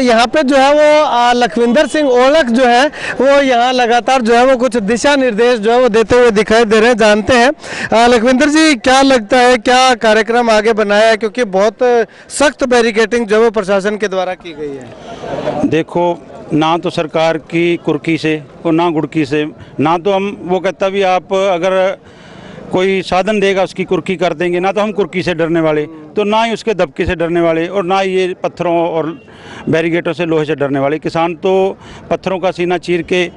यहाँ पे जो है वो लखविंदर सिंह ओलख जो है वो यहाँ लगातार जो है वो कुछ दिशा निर्देश जो है वो देते हुए दिखाई दे रहे हैं। जानते हैं लखविंदर जी, क्या लगता है, क्या कार्यक्रम आगे बनाया है, क्योंकि बहुत सख्त बैरिकेडिंग जो है वो प्रशासन के द्वारा की गई है। देखो, ना तो सरकार की कुर्की से और ना गुड़की से, ना तो हम वो कहता भी आप अगर कोई साधन देगा उसकी कुर्की कर देंगे, ना तो हम कुर्की से डरने वाले, तो ना ही उसके दबके से डरने वाले, और ना ही ये पत्थरों और बैरिकेडों से, लोहे से डरने वाले। किसान तो पत्थरों का सीना चीर के,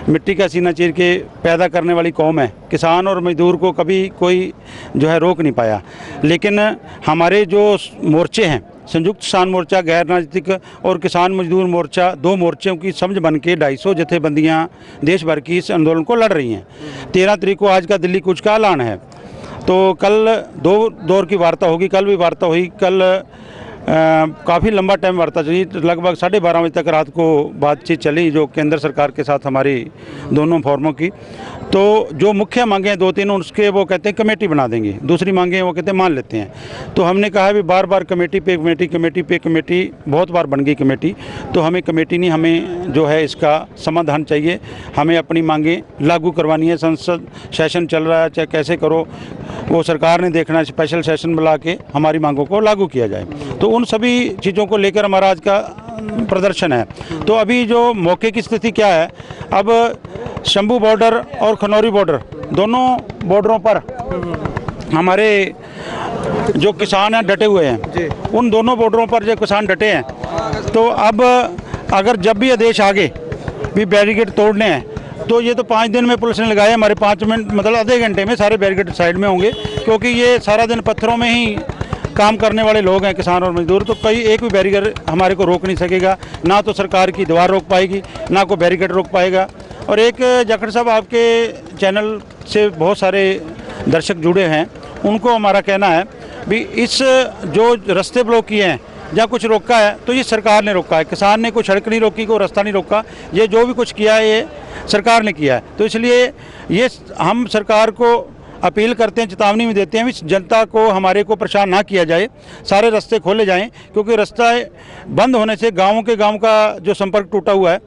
मिट्टी का सीना चीर के पैदा करने वाली कौम है। किसान और मजदूर को कभी कोई जो है रोक नहीं पाया। लेकिन हमारे जो मोर्चे हैं, संयुक्त किसान मोर्चा, गैर राजनीतिक और किसान मजदूर मोर्चा, दो मोर्चों की समझ बन के 250 जथेबंदियां देश भर की इस आंदोलन को लड़ रही हैं। 13 तारीख को आज का दिल्ली कूच का ऐलान है। तो कल 2 दौर की वार्ता होगी, कल भी वार्ता हुई। कल काफ़ी लंबा टाइम वार्ता चली, लगभग 12:30 बजे तक रात को बातचीत चली, जो केंद्र सरकार के साथ हमारी दोनों फोरमों की। तो जो मुख्य मांगे हैं 2-3, उसके वो कहते हैं कमेटी बना देंगे, दूसरी मांगे वो कहते हैं मान लेते हैं। तो हमने कहा भी बार बार कमेटी पे कमेटी, कमेटी पे कमेटी, बहुत बार बन गई कमेटी, तो हमें कमेटी नहीं, हमें जो है इसका समाधान चाहिए। हमें अपनी मांगे लागू करवानी है। संसद सेशन चल रहा है, चाहे कैसे करो, वो सरकार ने देखना है, स्पेशल सेशन बुला के हमारी मांगों को लागू किया जाए। तो उन सभी चीज़ों को लेकर हमारा आज का प्रदर्शन है। तो अभी जो मौके की स्थिति क्या है, अब शंभू बॉर्डर और खनौरी बॉर्डर, दोनों बॉर्डरों पर हमारे जो किसान हैं डटे हुए हैं। उन दोनों बॉर्डरों पर जो किसान डटे हैं, तो अब अगर जब भी आदेश आगे भी बैरिकेड तोड़ने हैं, तो ये तो 5 दिन में पुलिस ने लगाए, हमारे 5 मिनट मतलब आधे घंटे में सारे बैरिकेड साइड में होंगे, क्योंकि ये सारा दिन पत्थरों में ही काम करने वाले लोग हैं, किसान और मजदूर। तो कई एक भी बैरिकेड हमारे को रोक नहीं सकेगा, ना तो सरकार की दीवार रोक पाएगी, ना कोई बैरिकेड रोक पाएगा। और एक जाखड़ साहब, आपके चैनल से बहुत सारे दर्शक जुड़े हैं, उनको हमारा कहना है भी इस जो रास्ते ब्लॉक किए हैं, जहाँ कुछ रोका है तो ये सरकार ने रोका है। किसान ने कोई सड़क नहीं रोकी, कोई रास्ता नहीं रोका, ये जो भी कुछ किया है ये सरकार ने किया है। तो इसलिए ये हम सरकार को अपील करते हैं, चेतावनी भी देते हैं, इस जनता को, हमारे को परेशान ना किया जाए, सारे रास्ते खोले जाएं, क्योंकि रास्ता बंद होने से गाँव का जो संपर्क टूटा हुआ है,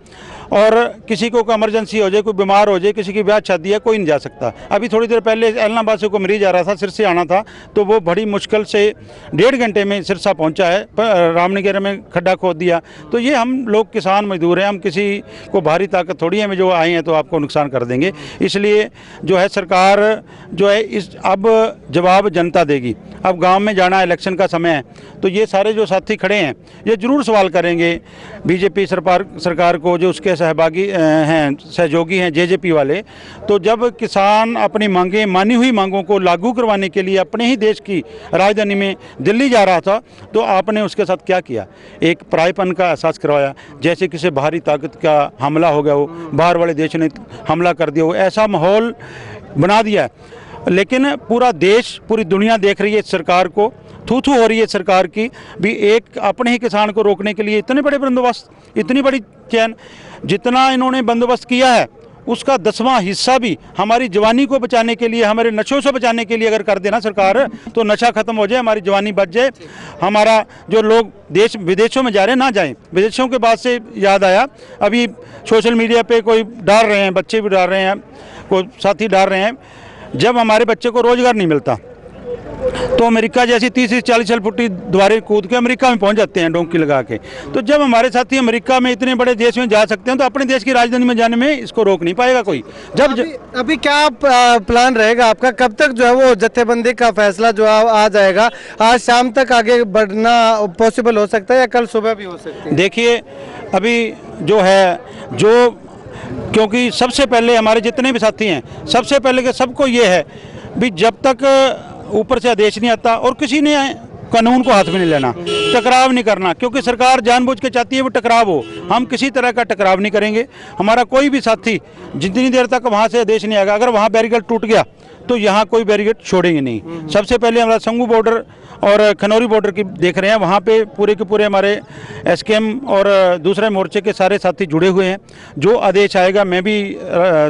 और किसी को कोई इमरजेंसी हो जाए, कोई बीमार हो जाए, किसी की ब्याह शादी है, कोई नहीं जा सकता। अभी थोड़ी देर पहले एलनाबाद से कोई मरीज आ रहा था, सिरसा आना था, तो वो बड़ी मुश्किल से 1.5 घंटे में सिरसा पहुंचा है, रामनगर में खड्डा खोद दिया। तो ये हम लोग किसान मजदूर हैं, हम किसी को भारी ताकत थोड़ी है, में जो आए हैं तो आपको नुकसान कर देंगे। इसलिए जो है सरकार जो है इस अब जवाब जनता देगी। अब गाँव में जाना, इलेक्शन का समय है, तो ये सारे जो साथी खड़े हैं ये जरूर सवाल करेंगे बीजेपी सरकार को, जो उसके सहभागी हैं, सहयोगी हैं जेजेपी वाले। तो जब किसान अपनी मांगें, मानी हुई मांगों को लागू करवाने के लिए अपने ही देश की राजधानी में दिल्ली जा रहा था, तो आपने उसके साथ क्या किया? एक परायपन का एहसास करवाया, जैसे किसी बाहरी ताकत का हमला हो गया हो, बाहर वाले देश ने हमला कर दिया हो, ऐसा माहौल बना दिया। लेकिन पूरा देश, पूरी दुनिया देख रही है सरकार को, थू हो रही है सरकार की भी। एक अपने ही किसान को रोकने के लिए इतने बड़े बंदोबस्त, इतनी बड़ी चैन, जितना इन्होंने बंदोबस्त किया है उसका 10वां हिस्सा भी हमारी जवानी को बचाने के लिए, हमारे नशों से बचाने के लिए अगर कर देना सरकार, तो नशा खत्म हो जाए, हमारी जवानी बच जाए, हमारा जो लोग देश विदेशों में जा रहे हैं ना जाएं। विदेशों के बाद से याद आया, अभी सोशल मीडिया पे कोई डाल रहे हैं, बच्चे भी डाल रहे हैं, कोई साथी डाल रहे हैं, जब हमारे बच्चे को रोजगार नहीं मिलता तो अमेरिका जैसी 30-40 फुटी द्वारे कूद के अमेरिका में पहुंच जाते हैं डोंकी लगा के। तो जब हमारे साथी अमेरिका में, इतने बड़े देश में जा सकते हैं, तो अपने देश की राजधानी में जाने में इसको रोक नहीं पाएगा कोई। जब अभी क्या प्लान रहेगा आपका? कब तक जो है वो जत्थेबंदी का फैसला जो आ जाएगा? आज शाम तक आगे बढ़ना पॉसिबल हो सकता है या कल सुबह भी हो सकती है? देखिए, अभी जो है क्योंकि सबसे पहले हमारे जितने भी साथी हैं, सबसे पहले के सबको ये है भी जब तक ऊपर से आदेश नहीं आता और किसी ने कानून को हाथ में नहीं लेना, टकराव नहीं करना, क्योंकि सरकार जानबूझ के चाहती है वो टकराव हो। हम किसी तरह का टकराव नहीं करेंगे। हमारा कोई भी साथी जितनी देर तक वहाँ से आदेश नहीं आएगा, अगर वहाँ बैरिकेड टूट गया तो यहाँ कोई बैरिकेड छोड़ेंगे नहीं। सबसे पहले हमारा शंभू बॉर्डर और खनौरी बॉर्डर की देख रहे हैं, वहाँ पे पूरे के पूरे हमारे एसकेएम और दूसरे मोर्चे के सारे साथी जुड़े हुए हैं। जो आदेश आएगा, मैं भी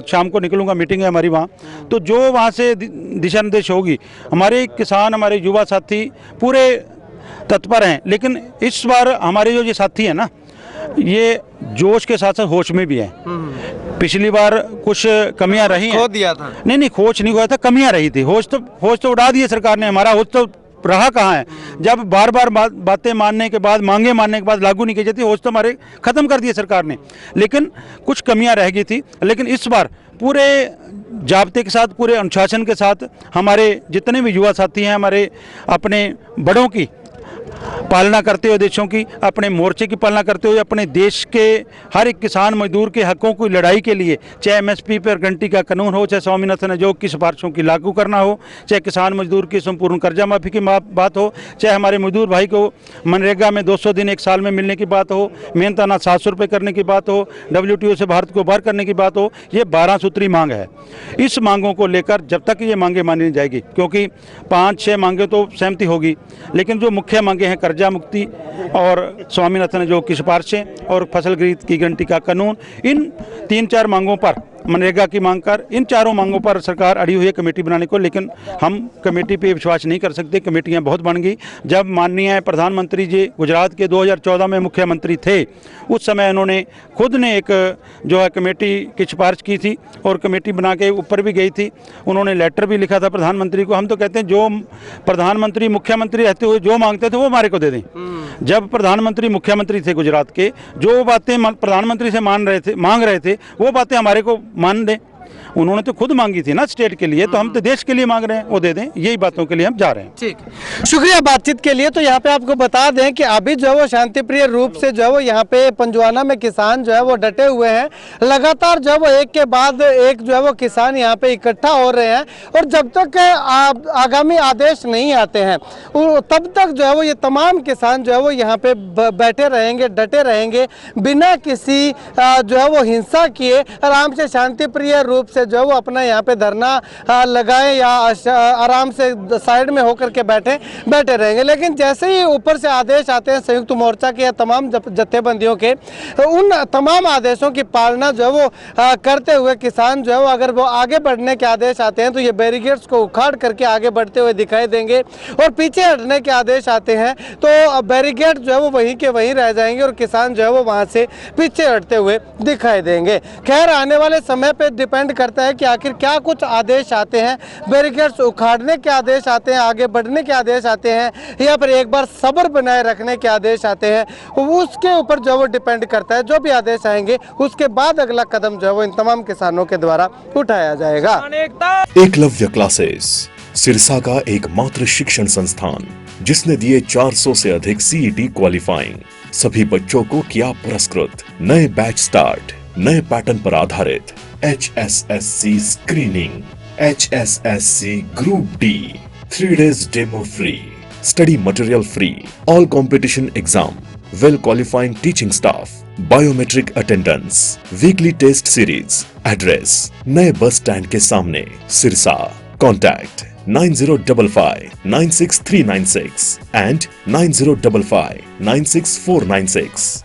शाम को निकलूँगा, मीटिंग है हमारी वहाँ, तो जो वहाँ से दिशा निर्देश होगी, हमारे किसान, हमारे युवा साथी पूरे तत्पर हैं। लेकिन इस बार हमारे जो ये साथी हैं ना, ये जोश के साथ साथ होश में भी है। पिछली बार कुछ कमियां रही हैं। खो दिया था। नहीं खोच नहीं हुआ था, कमियां रही थी। होश तो उड़ा दिए सरकार ने, हमारा होश तो रहा कहाँ है। जब बार बार बातें मानने के बाद, मांगे मानने के बाद लागू नहीं की जाती, होश तो हमारे खत्म कर दिए सरकार ने। लेकिन कुछ कमियां रह गई थी। लेकिन इस बार पूरे जाब्ते के साथ, पूरे अनुशासन के साथ हमारे जितने भी युवा साथी हैं, हमारे अपने बड़ों की पालना करते हुए, देशों की, अपने मोर्चे की पालना करते हुए, अपने देश के हर एक किसान मजदूर के हकों की लड़ाई के लिए, चाहे एमएसपी पर गारंटी का कानून हो, चाहे स्वामीनाथन आयोग की सिफारिशों की लागू करना हो, चाहे किसान मजदूर की संपूर्ण कर्जा माफी की बात हो, चाहे हमारे मजदूर भाई को मनरेगा में 200 दिन एक साल में मिलने की बात हो, मेहनताना 700 रुपये करने की बात हो, WTO से भारत को बाहर करने की बात हो, ये 12 सूत्री मांग है। इस मांगों को लेकर जब तक ये मांगे मानी नहीं जाएगी, क्योंकि 5-6 मांगे तो सहमति होगी, लेकिन जो मुख्य मांगे हैं, कर्जा मुक्ति और स्वामीनाथन आयोग की सिफारिशें और फसल खरीद की गारंटी का कानून, इन 3-4 मांगों पर, मनरेगा की मांग कर, इन चारों मांगों पर सरकार अड़ी हुई है कमेटी बनाने को। लेकिन हम कमेटी पे विश्वास नहीं कर सकते। कमेटियां बहुत बन गई। जब माननीय प्रधानमंत्री जी गुजरात के 2014 में मुख्यमंत्री थे, उस समय उन्होंने खुद ने एक जो है कमेटी की सिफारिश की थी और कमेटी बना के ऊपर भी गई थी। उन्होंने लेटर भी लिखा था प्रधानमंत्री को। हम तो कहते हैं जो प्रधानमंत्री मुख्यमंत्री रहते हुए जो मांगते थे वो हमारे को दे दें। जब प्रधानमंत्री मुख्यमंत्री थे गुजरात के, जो बातें प्रधानमंत्री से मांग रहे थे वो बातें हमारे को मान दें। उन्होंने तो खुद मांगी थी ना स्टेट के लिए, तो हम तो देश के लिए मांग रहे हैं, वो दे दें। यही बातों के लिए हम जा रहे हैं। ठीक, शुक्रिया बातचीत के लिए। तो यहाँ पे आपको बता दें कि अभी जो है वो शांतिप्रिय रूप से जो है वो यहाँ पे पंजवाना में किसान जो है वो डटे हुए हैं। लगातार जो है वो एक के बाद एक जो है वो किसान यहाँ पे इकट्ठा हो रहे हैं और जब तक आगामी आदेश नहीं आते हैं तब तक जो है वो ये तमाम किसान जो है वो यहाँ पे बैठे रहेंगे, डटे रहेंगे, बिना किसी जो है वो हिंसा किए आराम से शांतिप्रिय रूप से जो है वो अपना यहाँ पे धरना लगाए या आराम से साइड में होकर के बैठे रहेंगे। लेकिन जैसे ही ऊपर से आदेश आते हैं संयुक्त मोर्चा के या तमाम जत्थेबंदियों के, तो उन तमाम आदेशों की पालना जो है वो करते हुए किसान जो है वो अगर वो आगे बढ़ने के आदेश आते हैं तो ये बैरिकेड्स को उखाड़ करके आगे बढ़ते हुए दिखाई देंगे, और पीछे हटने के आदेश आते हैं तो बैरिकेड जो है वो वहीं के वहीं रह जाएंगे और किसान जो है वो वहाँ से पीछे हटते हुए दिखाई देंगे। खैर, आने वाले समय पे डिपेंड करता है कि आखिर क्या कुछ आदेश आते हैं, बैरिकेड्स उखाड़ने के आदेश आते हैं, आगे बढ़ने के आदेश आते हैं, या फिर एक बार सब्र बनाए रखने के आदेश आते हैं, उसके ऊपर जो वो डिपेंड करता है। जो भी आदेश आएंगे उसके बाद अगला कदम जो है वो इन तमाम किसानों के द्वारा उठाया जाएगा। एकलव्य क्लासेस, सिरसा का एकमात्र शिक्षण संस्थान जिसने दिए 400 से अधिक CET क्वालिफाइंग। सभी बच्चों को किया पुरस्कृत। नए बैच स्टार्ट, नए पैटर्न पर आधारित HSSC screening, HSSC group D, 3 days demo free, study material free, all competition exam, well qualifying teaching staff, biometric attendance, weekly test series. Address नए बस स्टैंड के सामने, सिरसा। Contact 9055 96396 and 9055 96496।